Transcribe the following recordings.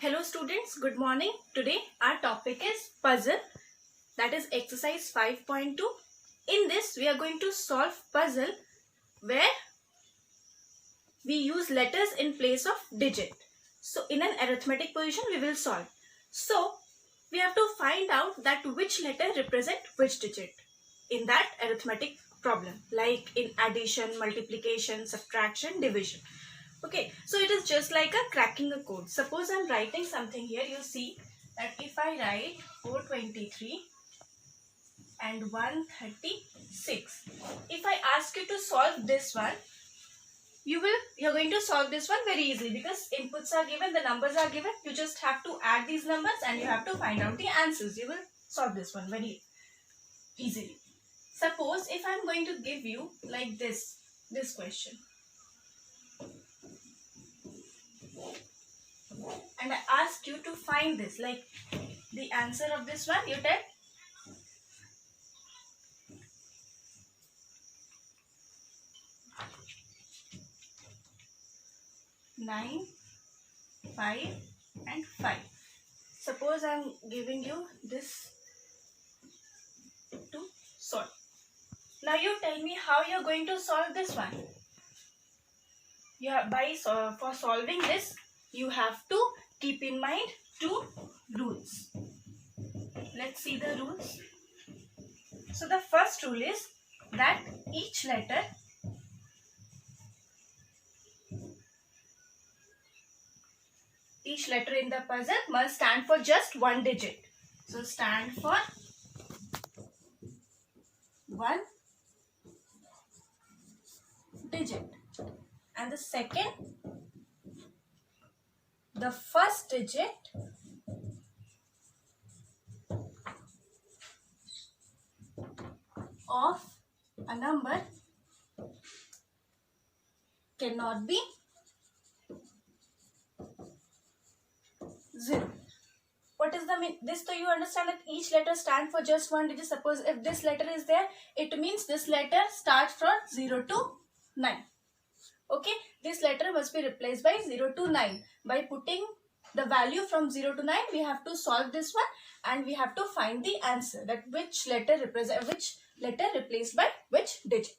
Hello students, good morning. Today our topic is puzzle, that is exercise 5.2. In this we are going to solve puzzle where we use letters in place of digit. So in an arithmetic position we will solve. So we have to find out that which letter represent which digit in that arithmetic problem, like in addition, multiplication, subtraction, division. Okay, so it is just like a cracking a code. Suppose I'm writing something here. You see that if I write 423 and 136, if I ask you to solve this one, you're going to solve this one very easily because inputs are given, the numbers are given. You just have to add these numbers and you have to find out the answers. You will solve this one very easily. Suppose if I'm going to give you like this question, and I ask you to find this, like the answer of this one, you tell. Nine, 5 and 5. Suppose I am giving you this to solve. Now you tell me how you are going to solve this one. For solving this, you have to keep in mind two rules. Let's see the rules. So the first rule is that each letter in the puzzle must stand for just one digit. So stand for one digit. And the second, the first digit of a number cannot be 0. What is the mean? This, so you understand that each letter stands for just one digit. Suppose if this letter is there, it means this letter starts from 0 to 9. Okay, this letter must be replaced by 0 to 9. By putting the value from 0 to 9, we have to solve this one and we have to find the answer, that which letter replaced by which digit.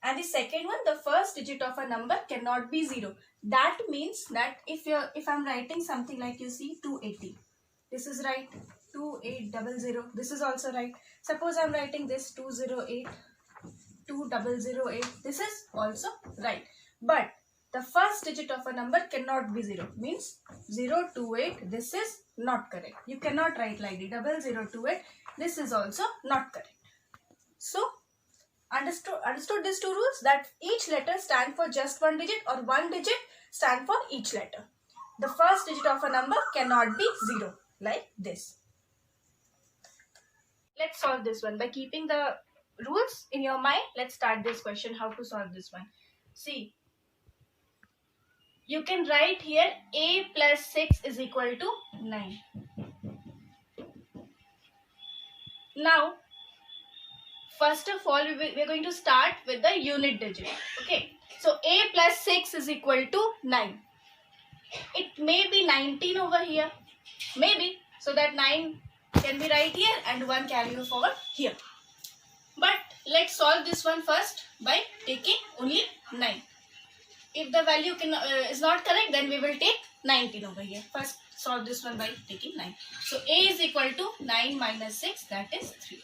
And the second one, the first digit of a number cannot be 0. That means that if I'm writing something like, you see, 280. This is right. 2800. This is also right. Suppose I'm writing this 208. 2008. This is also right. But the first digit of a number cannot be 0. Means 028. This is not correct. You cannot write like the 0028. This is also not correct. So understood these two rules, that each letter stand for just one digit or one digit stand for each letter. The first digit of a number cannot be 0, like this. Let's solve this one by keeping the rules in your mind. Let's start this question, how to solve this one. See, you can write here a plus 6 is equal to 9. Now, first of all, we're going to start with the unit digit. Okay, so a plus 6 is equal to 9. It may be 19 over here, maybe, so that 9 can be right here and 1 carry forward here. But let's solve this one first by taking only 9. If the value is not correct, then we will take 19 over here. First solve this one by taking 9. So a is equal to 9 minus 6, that is 3.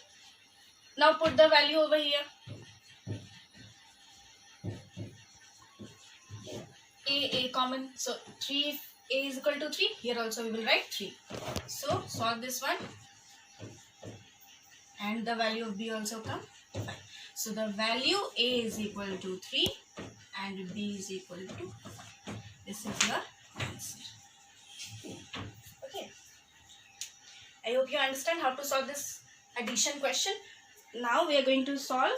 Now put the value over here. A common, so 3, if a is equal to 3, here also we will write 3. So solve this one and the value of b also come 5. So the value a is equal to 3 and b is equal to 5. This is your answer. Okay. I hope you understand how to solve this addition question. Now we are going to solve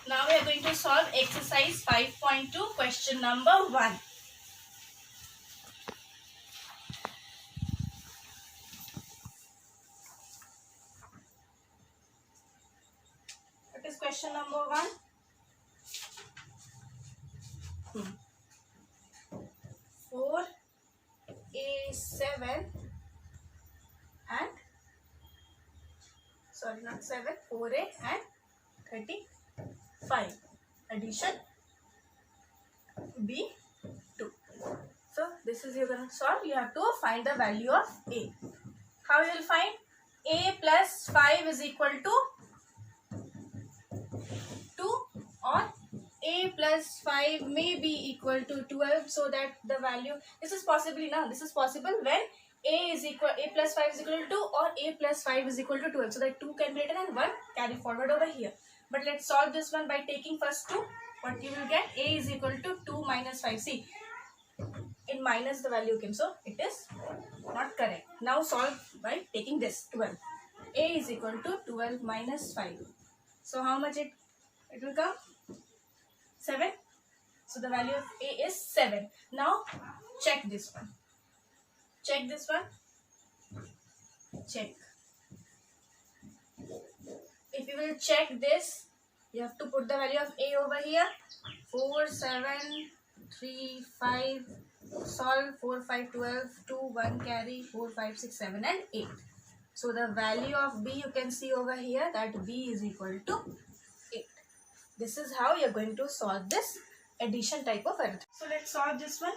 Now we are going to solve exercise 5.2, question number 1. What is question number 1? 4a7 and sorry, not 7, 4a and 35. Addition b2. So this is you're going to solve. You have to find the value of a. How you will find? A plus 5 is equal to 2, or a plus 5 may be equal to 12, so that the value, this is possibly now, this is possible when a plus 5 is equal to 2 or a plus 5 is equal to 12, so that 2 can be written and 1 carry forward over here. But let's solve this one by taking first 2. What you will get? A is equal to 2 minus 5. See, in minus the value came, so it is not correct. Now solve by taking this 12. A is equal to 12 minus 5. So how much it will come? 7. So the value of a is 7. Now check this one. Check this one. Check. If you will check this, you have to put the value of a over here. 4, 7, 3, 5. Solve 4, 5, 12, 2, 1 carry, 4, 5, 6, 7 and 8. So the value of b you can see over here, that b is equal to 8. This is how you are going to solve this addition type of arithmetic. So let's solve this one.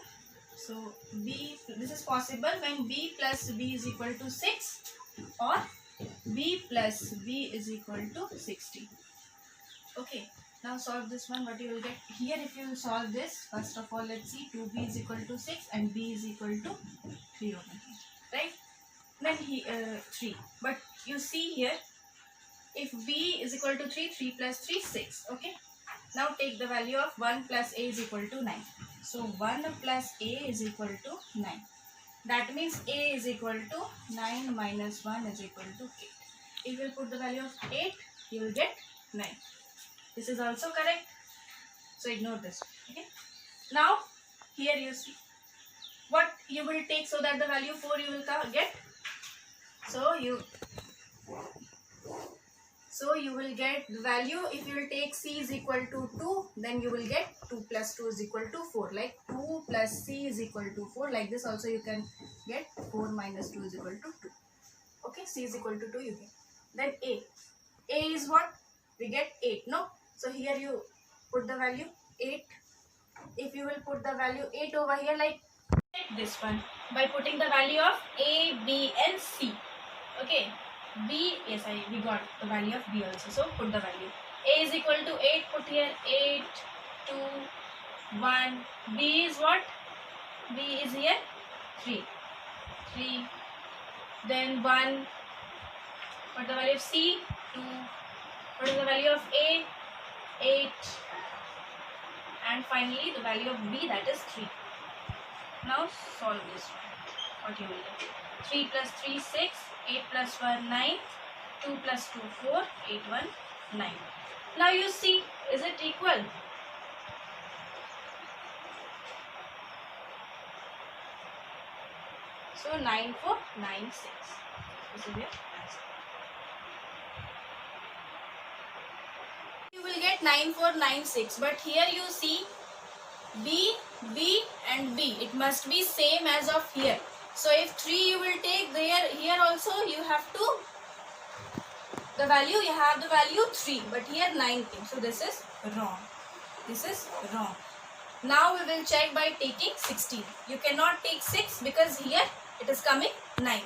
So b, this is possible when b plus b is equal to 6 or b plus b is equal to 60. Okay. Now solve this one. What you will get here, if you solve this, first of all let's see, 2b is equal to 6 and b is equal to 3 over here, right? Then 3. But you see here, if b is equal to 3, 3 plus 3, 6. Okay. Now take the value of 1 plus a is equal to 9. So 1 plus a is equal to 9. That means a is equal to 9 minus 1 is equal to 8. If you put the value of 8, you will get 9. This is also correct. So ignore this. Okay. Now here you see what you will take so that the value 4 you will get. So you will get the value. If you will take c is equal to 2, then you will get 2 plus 2 is equal to 4. Like 2 plus c is equal to 4. Like this also you can get 4 minus 2 is equal to 2. Okay. C is equal to 2 you get. Then a. A is what? We get 8. No? So here you put the value 8. If you will put the value 8 over here, like this one, by putting the value of a, b and c. Okay. B, yes, we got the value of b also. So put the value. A is equal to 8. Put here 8, 2, 1. B is what? B is here 3. 3. Then 1. Put the value of c? 2. What is the value of a? 8. And finally the value of b, that is 3. Now solve this one. What you will get? 3 plus 3, 6. 8 plus 1, 9. 2 plus 2, 4. 8, 1, 9. Now you see, is it equal? So 9, 4, 9, 6. This is your answer. You will get 9, 4, 9, 6. But here you see B, B and B. It must be same as of here. So if 3 you will take there, here also you have to, the value, you have the value 3. But here 9 came. So this is wrong. This is wrong. Now we will check by taking 16. You cannot take 6 because here it is coming 9.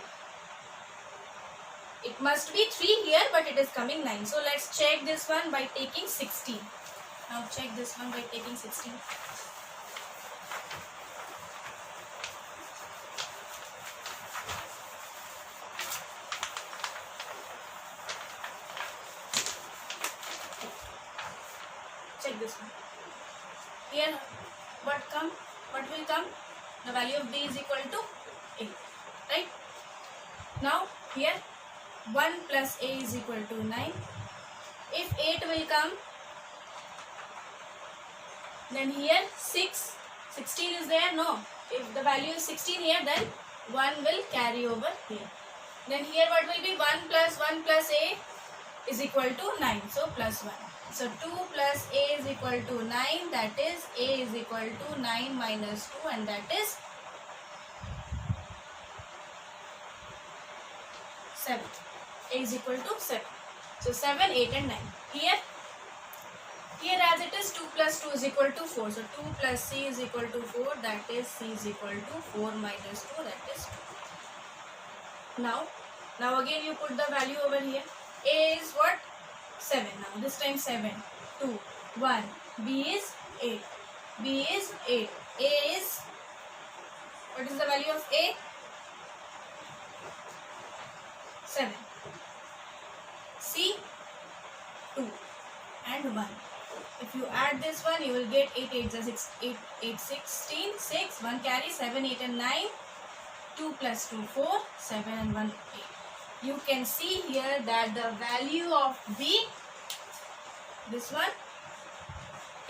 It must be 3 here, but it is coming 9. So let's check this one by taking 16. Now check this one by taking 16. Check this one. Here what will come? The value of b is equal to 8. Right? Now here 1 plus a is equal to 9. If 8 will come, then here 6. 16 is there? No. If the value is 16 here, then 1 will carry over here. Then here what will be? 1 plus a is equal to 9. So plus 1. So 2 plus a is equal to 9, that is a is equal to 9 minus 2, and that is 7. A is equal to 7. So 7, 8 and 9. Here as it is 2 plus 2 is equal to 4. So 2 plus c is equal to 4, that is c is equal to 4 minus 2, that is 2. Now again you put the value over here. A is what? 7. Now this time 7, 2, 1. B is 8. B is 8. A is, what is the value of A? 7. C, 2 and 1. If you add this one, you will get 8 8 is 8 8 16, 6, 1 carry, 7 8 and 9, 2 plus 2 4, 7 and 1 8. You can see here that the value of B, this one,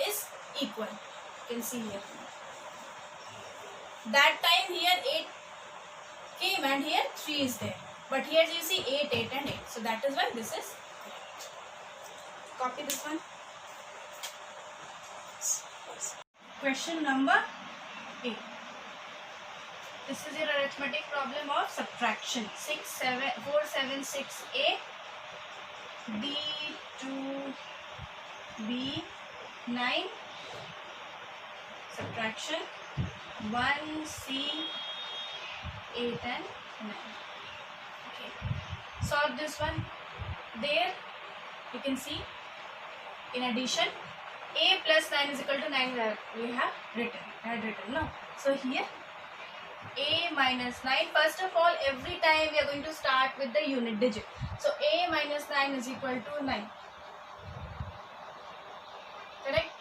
is equal. You can see here. That time here 8 came and here 3 is there. But here you see 8, 8 and 8. So that is why this is correct. Copy this one. Question number 8. This is your arithmetic problem of subtraction. 476a, b2, b9, subtraction 1c, 8 and 9. Okay. Solve this one. There you can see in addition a plus 9 is equal to 9 we had written. No. So here a minus 9. First of all, every time we are going to start with the unit digit. So a minus 9 is equal to 9. Correct?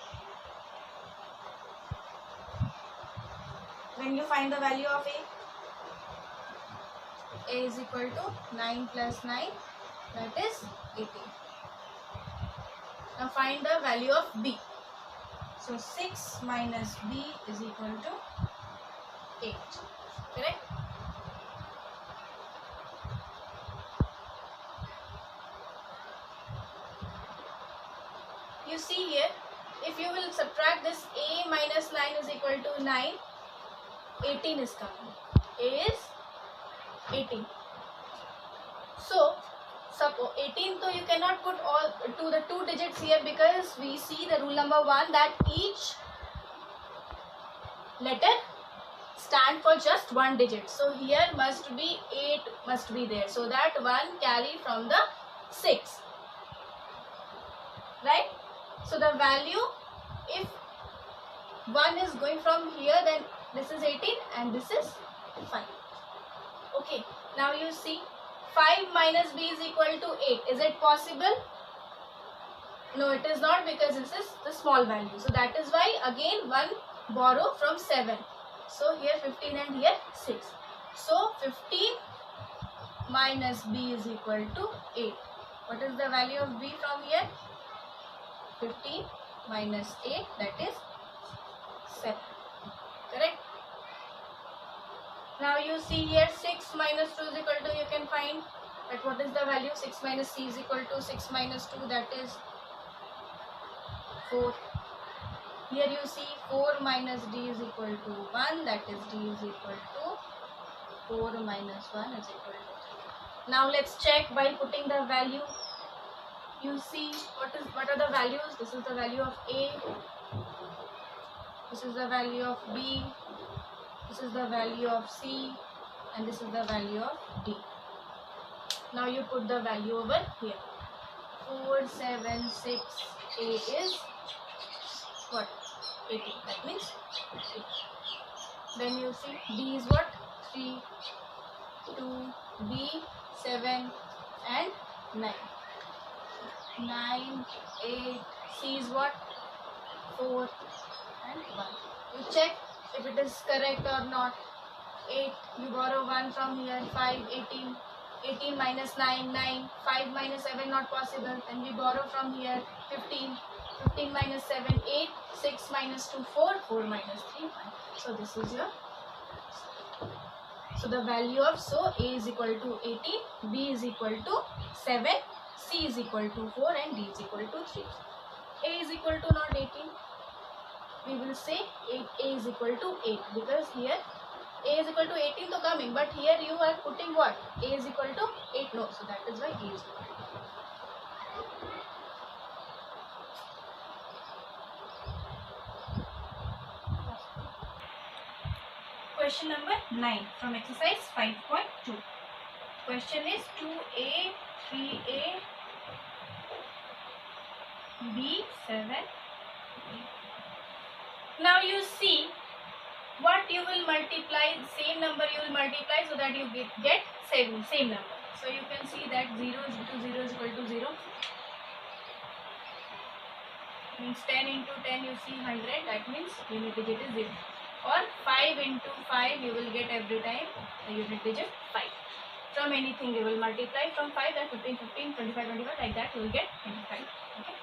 When you find the value of a is equal to 9 plus 9, that is 18. Now find the value of b. So 6 minus b is equal to 8. Correct? You see here, if you will subtract this a minus 9 is equal to 9, 18 is coming. A is 18. So suppose 18, so you cannot put all to the 2 digits here, because we see the rule number 1 that each letter stand for just 1 digit. So here must be 8 must be there. So that 1 carry from the 6. Right? So the value, if 1 is going from here, then this is 18 and this is 5. Okay. Now you see 5 minus b is equal to 8. Is it possible? No, it is not, because this is the small value. So that is why again 1 borrow from 7. So here 15 and here 6. So 15 minus b is equal to 8. What is the value of b from here? 15 minus 8, that is 7. Correct? Now you see here 6 minus 2 is equal to, you can find that what is the value? 6 minus c is equal to 6 minus 2, that is 4. Here you see 4 minus d is equal to 1, that is d is equal to 4 minus 1 is equal to 3. Now let's check by putting the value. You see what are the values? This is the value of a, this is the value of b, this is the value of c, and this is the value of d. Now you put the value over here. 476a is what? 18. That means 6. Then you see d is what? 3, 2, b, 7 and 9. 9, 8, c is what? 4 and 1. You check if it is correct or not. 8, you borrow 1 from here. 5, 18. 18 minus 9, 9. 5 minus 7, not possible. Then we borrow from here. 15. 15 minus 7, 8. 6 minus 2, 4. 4 minus 3, 1. So this is your. So the value of, so a is equal to 18, b is equal to 7, c is equal to 4 and d is equal to 3. A is equal to not 18. We will say A is equal to 8 because here A is equal to 18 to coming, but here you are putting what? A is equal to 8. No, so that is why A is equal to 8. Question number 9 from exercise 5.2. Question is 2A, 3A, B, 7. Now you see what you will multiply, same number you will multiply so that you get same number. So you can see that 0 into 0 is equal to 0. Means 10 into 10 you see 100, that means unit digit is 0. Or 5 into 5 you will get every time the unit digit 5. From anything you will multiply from 5, then 15, 15, 25, 25, like that you will get 25. Okay.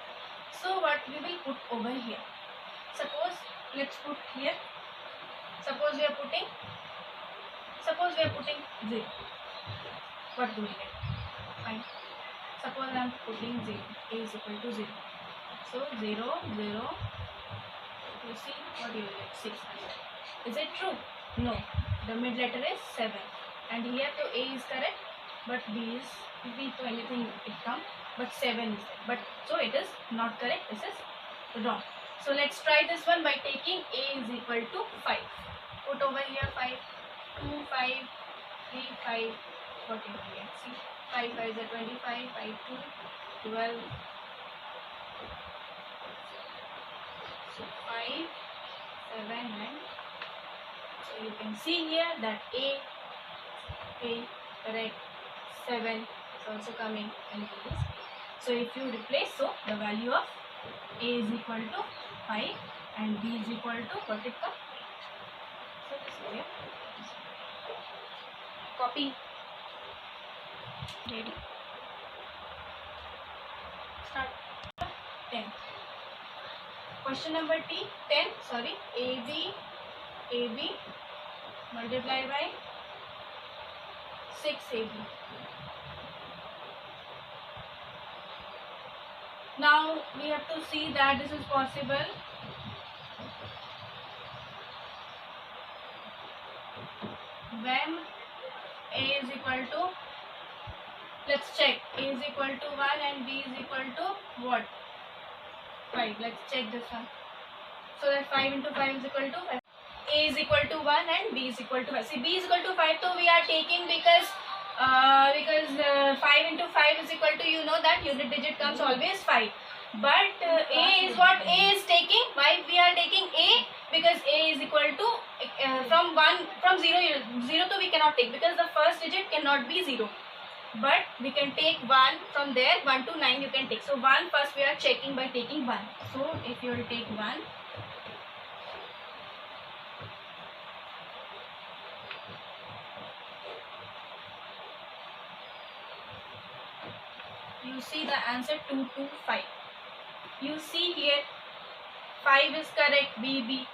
So what we will put over here? Suppose, let's put here. Suppose we are putting 0. What do we get? Fine. Suppose I am putting 0. A is equal to 0. So 0, 0. You see what you will get? 6. Is it true? No. The mid letter is 7. And here to A is correct, but B is B to anything it come, but 7 is there. But so it is not correct. This is wrong. So let's try this one by taking A is equal to 5. Put over here 5, 2, 5, 3, 5. What you will get? See, 5 5 is 25, 5 2, 12. So 5, 7 and so you can see here that A correct, 7 is also coming and B is 8. So if you replace, so the value of A is equal to 5 and B is equal to what it comes? So this is here. Copy. Ready. Start. 10. Question number 10. Sorry. AB multiplied by 6AB. Now we have to see that this is possible. When A is equal to, let's check, A is equal to 1 and B is equal to what? 5. Let's check this one. So that 5 into 5 is equal to 5. A is equal to 1 and B is equal to 5. See, B is equal to 5, so we are taking because 5 into 5 is equal to, you know that unit digit comes always 5. But A is what A is taking. Why we are taking A? Because A is equal to from 0 to we cannot take because the first digit cannot be 0. But we can take 1 from there, 1 to 9 you can take. So 1 first we are checking by taking 1. So if you will take 1, you see the answer 225. You see here 5 is correct, B.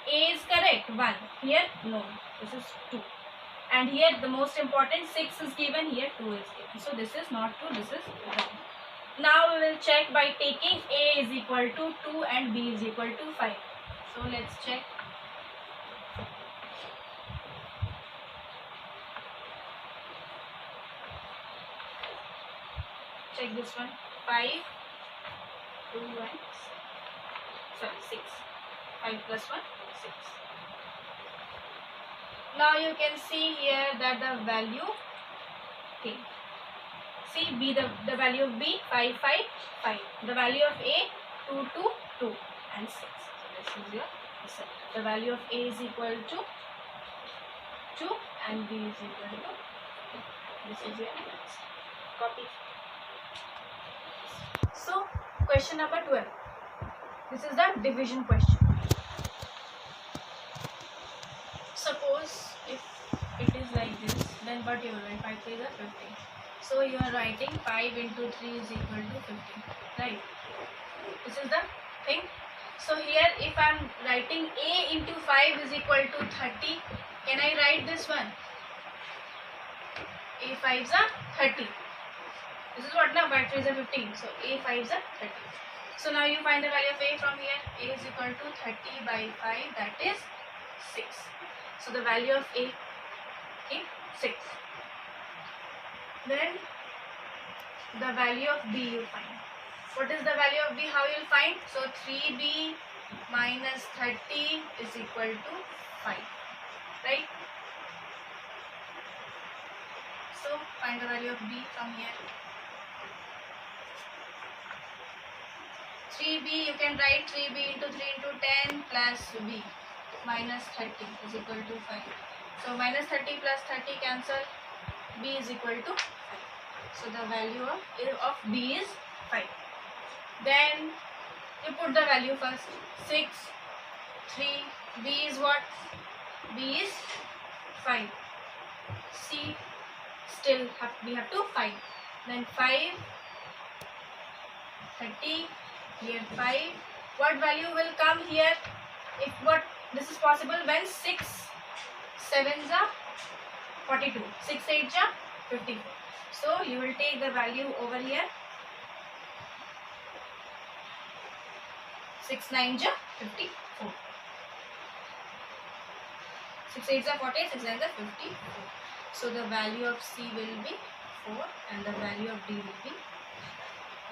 A is correct, 1. Here no, this is 2. And here the most important 6 is given, here 2 is given. So this is not true, this is wrong. Now we will check by taking A is equal to 2 and B is equal to 5. So let's check. Check this one. 5, 2 and 6. 5 plus 1, 6. Now you can see here that the value, okay. See B, the value of B, 5, 5, 5. The value of A, 2, 2, 2 and 6. So this is your answer. The value of A is equal to 2 and B is equal to 2. This is your answer. Copy. So question number 12. This is the division question. Suppose if it is like this, then what you will write? 5 3 is 15. So you are writing 5 into 3 is equal to 15, right? This is the thing. So here if I am writing A into 5 is equal to 30, can I write this one? A 5 is a 30. This is what now? 5 3 is a 15. So A 5 is a 30. So now you find the value of A from here. A is equal to 30 by 5, that is 6. So the value of A, okay, 6. Then the value of B you find. What is the value of B? How you will find? So 3B minus 30 is equal to 5. Right? So find the value of B from here. 3B, you can write 3B into 3 into 10 plus B minus 30 is equal to 5. So minus 30 plus 30 cancel. B is equal to 5. So the value of B is 5. Then you put the value first. 6, 3, B is what? B is 5. C still we have to find. Then 5, 30, here 5. What value will come here? If what this is possible when 6 7s are 42, 6 8s are 54. So you will take the value over here. 6 9s are 54. 6 8s are 40, 6 9s are 54. So the value of C will be 4 and the value of D will be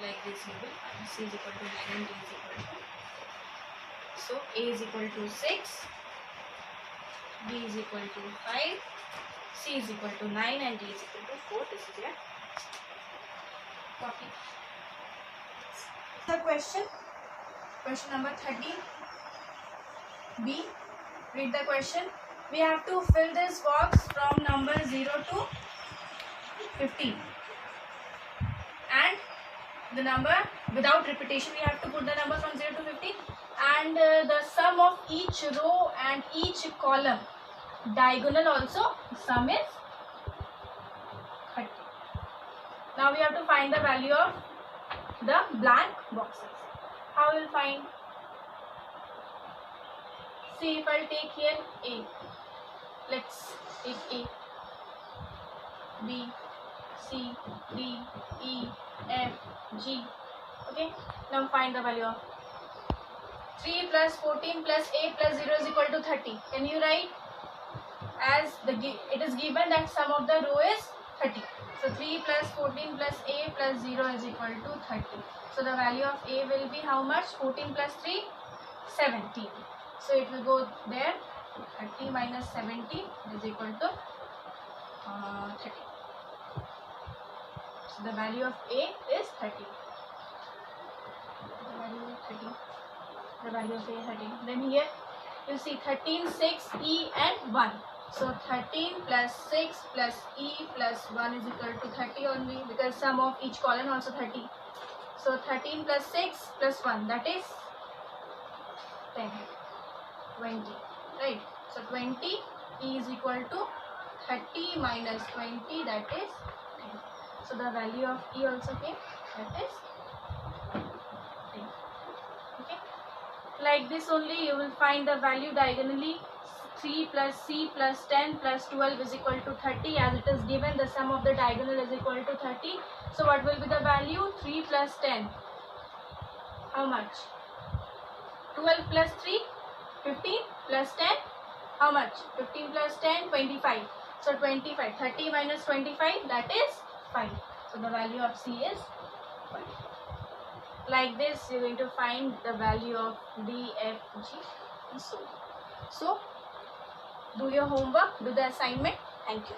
like this. You will find C is equal to 9 and D is equal to. So A is equal to 6, B is equal to 5, C is equal to 9 and D is equal to 4. This is your copy. The question number 13. B. Read the question. We have to fill this box from number 0 to 15. And the number without repetition, we have to put the number from 0 to 15. And the sum of each row and each column, diagonal also, sum is 30. Now we have to find the value of the blank boxes. How will find? See, if I take here A, let's take A, B, C, D, E, F, G. Okay, now find the value of 3 plus 14 plus A plus 0 is equal to 30. Can you write? As it is given that sum of the row is 30. So 3 plus 14 plus A plus 0 is equal to 30. So the value of A will be how much? 14 plus 3, 17. So it will go there. 30 minus 17 is equal to 30. So the value of A is 30. The value of 30. The value of A is 30. Then here you see 13, 6, E and 1. So 13 plus 6 plus E plus 1 is equal to 30 only, because sum of each column also 30. So 13 plus 6 plus 1, that is 10, 20, right? So 20, E is equal to 30 minus 20, that is 10. So the value of E also came, that is 10. Okay. Like this only you will find the value diagonally. 3 plus C plus 10 plus 12 is equal to 30, as it is given the sum of the diagonal is equal to 30. So what will be the value? 3 plus 10. How much? 12 plus 3, 15 plus 10. How much? 15 plus 10, 25. So 25. 30 minus 25, that is 5. So the value of C is 5. Like this, you are going to find the value of D, F, G, and so on. So do your homework, do the assignment. Thank you.